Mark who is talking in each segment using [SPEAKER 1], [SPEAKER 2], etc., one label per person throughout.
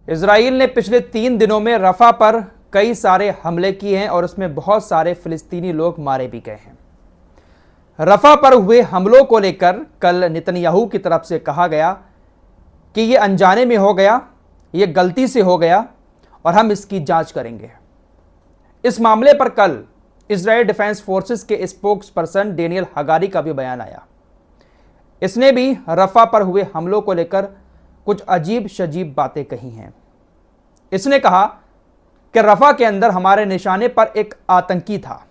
[SPEAKER 1] Israel ने पिछले 3 दिनों में रफा पर कई सारे हमले किए हैं और उसमें बहुत सारे फिलिस्तीनी लोग मारे भी गए हैं। रफा पर हुए हमलों को लेकर कल नेतन्याहू की तरफ से कहा गया कि यह अनजाने में हो गया, यह गलती से हो गया और हम इसकी जांच करेंगे। इस मामले पर कल इजराइल डिफेंस फोर्सेस के स्पोक्स पर्सन डेनियल हगारी का भी बयान आया। इसने भी रफा पर हुए हमलों को लेकर कुछ अजीब शजीब बातें कही हैं। इसने कहा कि रफा के अंदर हमारे निशाने पर एक आतंकी था।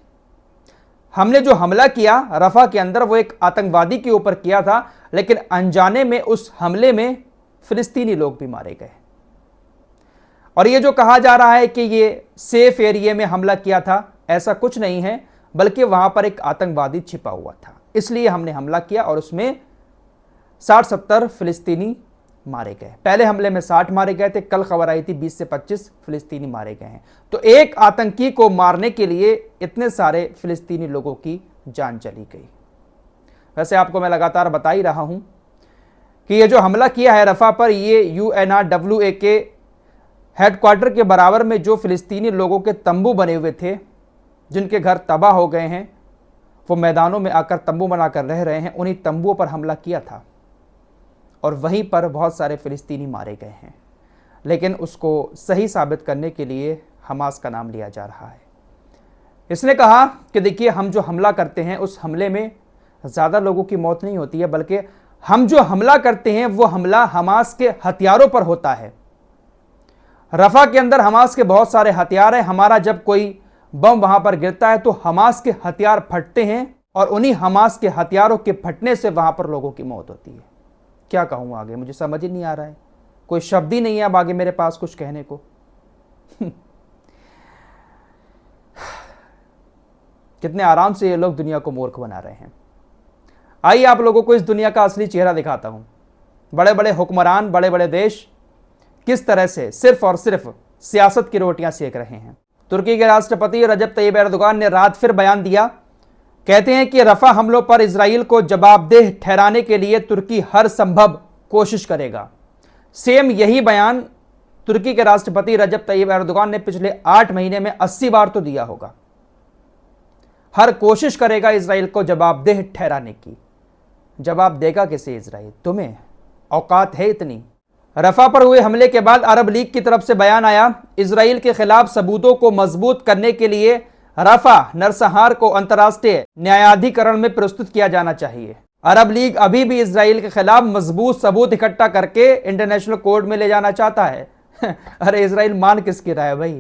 [SPEAKER 1] हमने जो हमला किया रफा के अंदर वो एक आतंकवादी के ऊपर किया था, लेकिन अनजाने में उस हमले में फिलिस्तीनी लोग भी मारे गए। और ये जो कहा जा रहा है कि ये सेफ एरिया में हमला किया था, ऐसा कुछ नहीं है, बल्कि वहां पर एक आतंकवादी छिपा हुआ था, इसलिए हमने हमला किया और उसमें 60-70 फिलिस्तीनी मारे गए। पहले हमले में 60 मारे गए थे, कल खबर आई थी 20 से 25 फिलिस्तीनी मारे गए हैं। तो एक आतंकी को मारने के लिए इतने सारे फिलिस्तीनी लोगों की जान चली गई। वैसे आपको मैं लगातार बता ही रहा हूं कि ये जो हमला किया है रफा पर, ये UNRWA के हेडक्वार्टर के बराबर में जो फिलिस्तीनी लोगों के तंबू बने हुए थे, जिनके घर तबाह हो गए हैं, वो मैदानों में आकर तंबू बनाकर रह रहे हैं, उन्हीं तंबुओं पर हमला किया था और वहीं पर बहुत सारे फिलिस्तीनी मारे गए हैं। लेकिन उसको सही साबित करने के लिए हमास का नाम लिया जा रहा है। इसने कहा कि देखिए, हम जो हमला करते हैं उस हमले में ज़्यादा लोगों की मौत नहीं होती है, बल्कि हम जो हमला करते हैं वो हमला हमास के हथियारों पर होता है। रफा के अंदर हमास के बहुत सारे हथियार हैं। हमारा जब कोई बम वहां पर गिरता है तो हमास के हथियार फटते हैं और उन्हीं हमास के हथियारों के फटने से वहां पर लोगों की मौत होती है। क्या कहूं आगे, मुझे समझ ही नहीं आ रहा है, कोई शब्द ही नहीं है अब आगे मेरे पास कुछ कहने को। कितने आराम से ये लोग दुनिया को मूर्ख बना रहे हैं। आइए आप लोगों को इस दुनिया का असली चेहरा दिखाता हूं। बड़े बड़े हुक्मरान, बड़े बड़े देश किस तरह से सिर्फ और सिर्फ सियासत की रोटियां सेक रहे हैं। तुर्की के राष्ट्रपति रजब तैयब एर्दोगान ने रात फिर बयान दिया। कहते हैं कि रफा हमलों पर इजराइल को जवाबदेह ठहराने के लिए तुर्की हर संभव कोशिश करेगा। सेम यही बयान तुर्की के राष्ट्रपति रजब तैयब एर्दोगान ने पिछले 8 महीने में 80 बार तो दिया होगा। हर कोशिश करेगा इजराइल को जवाबदेह ठहराने की। जवाब देगा किसे इजराइल? तुम्हें औकात है इतनी? रफा पर हुए हमले के बाद अरब लीग की तरफ से बयान आया। इजराइल के खिलाफ सबूतों को मजबूत करने के लिए रफा नरसंहार को अंतर्राष्ट्रीय न्यायाधिकरण में प्रस्तुत किया जाना चाहिए। अरब लीग अभी भी इजराइल के खिलाफ मजबूत सबूत इकट्ठा करके इंटरनेशनल कोर्ट में ले जाना चाहता है। अरे इजराइल मान किसकी रहा है भाई?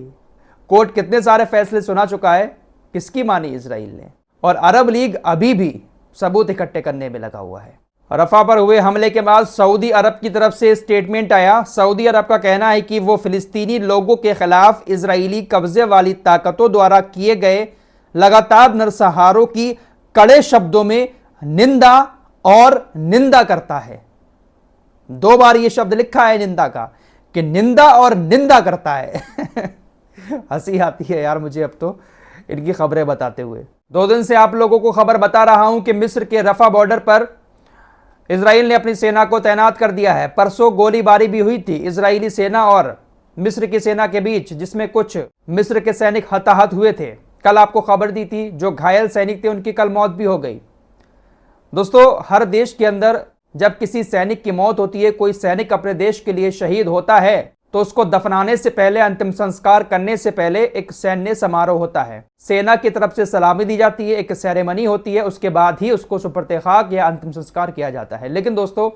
[SPEAKER 1] कोर्ट कितने सारे फैसले सुना चुका है, किसकी मानी इजराइल ने? और अरब लीग अभी भी सबूत इकट्ठे करने में लगा हुआ है। रफा पर हुए हमले के बाद सऊदी अरब की तरफ से स्टेटमेंट आया। सऊदी अरब का कहना है कि वो फिलिस्तीनी लोगों के खिलाफ इजरायली कब्जे वाली ताकतों द्वारा किए गए लगातार नरसंहारों की कड़े शब्दों में निंदा और निंदा करता है। 2 बार ये शब्द लिखा है निंदा का, कि निंदा और निंदा करता है। हंसी आती है यार मुझे अब तो इनकी खबरें बताते हुए। 2 दिन से आप लोगों को खबर बता रहा हूं कि मिस्र के रफा बॉर्डर पर इजराइल ने अपनी सेना को तैनात कर दिया है। परसों गोलीबारी भी हुई थी इजरायली सेना और मिस्र की सेना के बीच, जिसमें कुछ मिस्र के सैनिक हताहत हुए थे। कल आपको खबर दी थी, जो घायल सैनिक थे उनकी कल मौत भी हो गई। दोस्तों, हर देश के अंदर जब किसी सैनिक की मौत होती है, कोई सैनिक अपने देश के लिए शहीद होता है, तो उसको दफनाने से पहले, अंतिम संस्कार करने से पहले एक सैन्य समारोह होता है। सेना की तरफ से सलामी दी जाती है, एक सेरेमनी होती है, उसके बाद ही उसको सुपुर्द खाक या अंतिम संस्कार किया जाता है। लेकिन दोस्तों,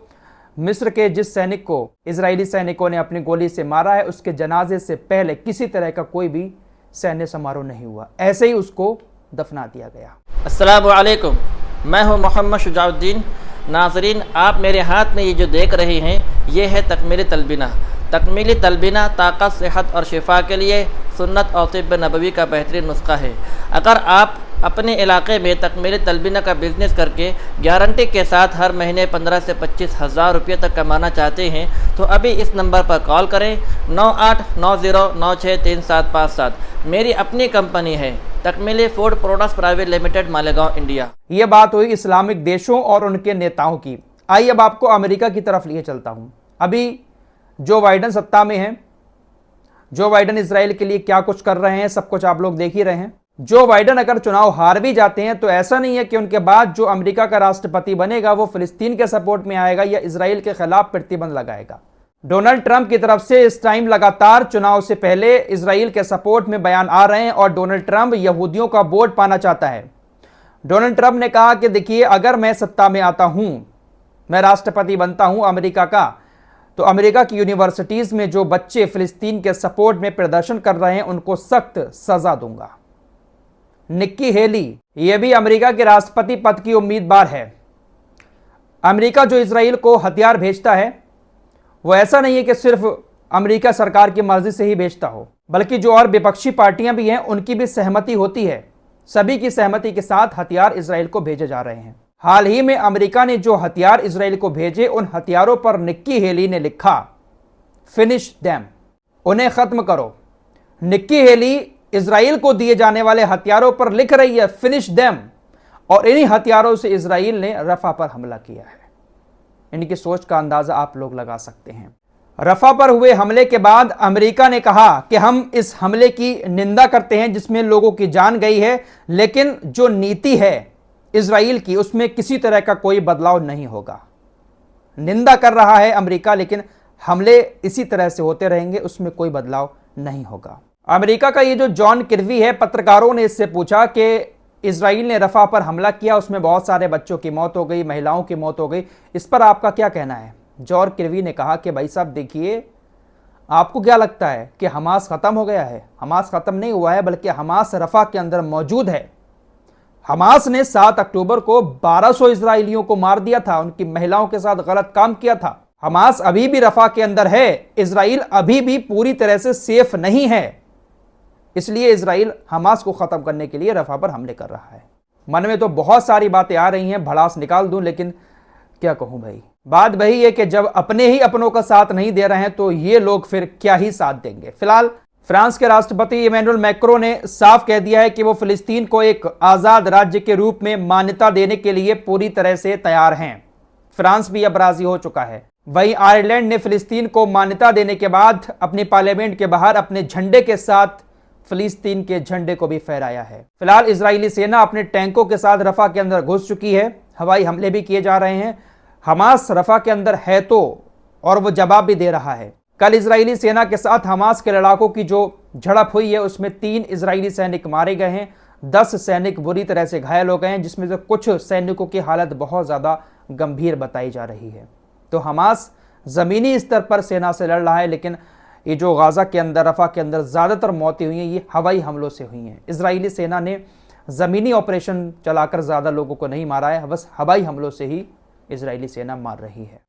[SPEAKER 1] मिस्र के जिस सैनिक को इजरायली सैनिकों ने अपनी गोली से मारा है, उसके जनाजे से पहले किसी तरह का कोई भी सैन्य समारोह नहीं हुआ, ऐसे ही उसको दफना दिया गया।
[SPEAKER 2] अस्सलामु अलैकुम, मैं हूं मोहम्मद शुजाउद्दीन। नाज़रीन, आप मेरे हाथ में ये जो देख रहे हैं, ये है तकमीली तलबीना। तकमीली तलबीना ताकत, सेहत और शिफा के लिए सुन्नत और तिब्ब नबवी का बेहतरीन नुस्खा है। अगर आप अपने इलाके में तकमीली तलबीना का बिज़नेस करके गारंटी के साथ हर महीने 15 से 25 हज़ार रुपये तक कमाना चाहते हैं, तो अभी इस नंबर पर कॉल करें 9890963757। मेरी अपनी कंपनी है Takmeeli food products private limited, Malegaon, India.
[SPEAKER 1] ये बात हुई इस्लामिक देशों और उनके नेताओं की। आइए अब आपको अमेरिका की तरफ लिए चलता हूं। अभी जो बाइडेन सत्ता में हैं, जो बाइडन इसराइल के लिए क्या कुछ कर रहे हैं सब कुछ आप लोग देख ही रहे हैं। जो बाइडन अगर चुनाव हार भी जाते हैं तो ऐसा नहीं है कि उनके बाद जो अमेरिका का राष्ट्रपति बनेगा वो फिलिस्तीन के सपोर्ट में आएगा या इसराइल के खिलाफ प्रतिबंध लगाएगा। डोनाल्ड ट्रंप की तरफ से इस टाइम लगातार चुनाव से पहले इसराइल के सपोर्ट में बयान आ रहे हैं और डोनाल्ड ट्रंप यहूदियों का वोट पाना चाहता है। डोनाल्ड ट्रंप ने कहा कि देखिए, अगर मैं सत्ता में आता हूं, मैं राष्ट्रपति बनता हूं अमेरिका का, तो अमेरिका की यूनिवर्सिटीज में जो बच्चे फिलिस्तीन के सपोर्ट में प्रदर्शन कर रहे हैं उनको सख्त सजा दूंगा। निक्की हेली यह भी अमेरिका के राष्ट्रपति पद की उम्मीदवार है। अमेरिका जो इसराइल को हथियार भेजता है वो ऐसा नहीं है कि सिर्फ अमेरिका सरकार की मर्जी से ही भेजता हो, बल्कि जो और विपक्षी पार्टियां भी हैं उनकी भी सहमति होती है। सभी की सहमति के साथ हथियार इसराइल को भेजे जा रहे हैं। हाल ही में अमेरिका ने जो हथियार इसराइल को भेजे, उन हथियारों पर निक्की हेली ने लिखा, फिनिश देम, उन्हें खत्म करो। निक्की हेली इसराइल को दिए जाने वाले हथियारों पर लिख रही है, फिनिश देम, और इन्हीं हथियारों से इसराइल ने रफा पर हमला किया है। इनकी सोच का अंदाजा आप लोग लगा सकते हैं। रफा पर हुए हमले के बाद अमेरिका ने कहा कि हम इस हमले की निंदा करते हैं जिसमें लोगों की जान गई है, लेकिन जो नीति है इसराइल की उसमें किसी तरह का कोई बदलाव नहीं होगा। निंदा कर रहा है अमेरिका, लेकिन हमले इसी तरह से होते रहेंगे, उसमें कोई बदलाव नहीं होगा। अमेरिका का ये जो जॉन किर्वी है, पत्रकारों ने इससे पूछा कि इसराइल ने रफा पर हमला किया, उसमें बहुत सारे बच्चों की मौत हो गई, महिलाओं की मौत हो गई, इस पर आपका क्या कहना है? जॉन किर्वी ने कहा कि भाई साहब देखिए, आपको क्या लगता है कि हमास खत्म हो गया है? हमास खत्म नहीं हुआ है, बल्कि हमास रफा के अंदर मौजूद है। हमास ने 7 अक्टूबर को 1200 इजरायलियों को मार दिया था, उनकी महिलाओं के साथ गलत काम किया था। हमास अभी भी रफा के अंदर है। इसराइल अभी भी पूरी तरह से सेफ नहीं है, इसलिए इसराइल हमास को खत्म करने के लिए रफा पर हमले कर रहा है। मन में तो बहुत सारी बातें आ रही हैं, भड़ास निकाल दूं, लेकिन क्या कहूं भाई। बात वही है कि जब अपने ही अपनों का साथ नहीं दे रहे हैं तो ये लोग फिर क्या ही साथ देंगे। फिलहाल फ्रांस के राष्ट्रपति इमैनुअल मैक्रों ने साफ कह दिया है कि वो फिलिस्तीन को एक आजाद राज्य के रूप में मान्यता देने के लिए पूरी तरह से तैयार हैं। फ्रांस भी अब राजी हो चुका है। वहीं आयरलैंड ने फिलिस्तीन को मान्यता देने के बाद अपने पार्लियामेंट के बाहर अपने झंडे के साथ फिलिस्तीन के झंडे को भी फहराया है। फिलहाल इजरायली सेना अपने टैंकों के साथ रफा के अंदर घुस चुकी है। हवाई हमले भी किए जा रहे हैं। हमास रफा के अंदर है तो, और वो जवाब भी दे रहा है। कल इजरायली सेना के साथ हमास के लड़ाकों की जो झड़प हुई है उसमें 3 इजरायली सैनिक मारे गए हैं, 10 सैनिक बुरी तरह से घायल हो गए हैं, जिसमें से कुछ सैनिकों की हालत बहुत ज्यादा गंभीर बताई जा रही है। तो हमास जमीनी स्तर पर सेना से लड़ रहा है, लेकिन ये जो गाजा के अंदर, रफा के अंदर ज़्यादातर मौतें हुई हैं ये हवाई हमलों से हुई हैं। इजरायली सेना ने ज़मीनी ऑपरेशन चलाकर ज़्यादा लोगों को नहीं मारा है, बस हवाई हमलों से ही इजरायली सेना मार रही है।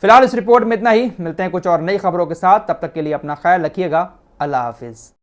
[SPEAKER 1] फिलहाल इस रिपोर्ट में इतना ही। मिलते हैं कुछ और नई खबरों के साथ, तब तक के लिए अपना ख्याल रखिएगा। अल्लाह हाफिज़।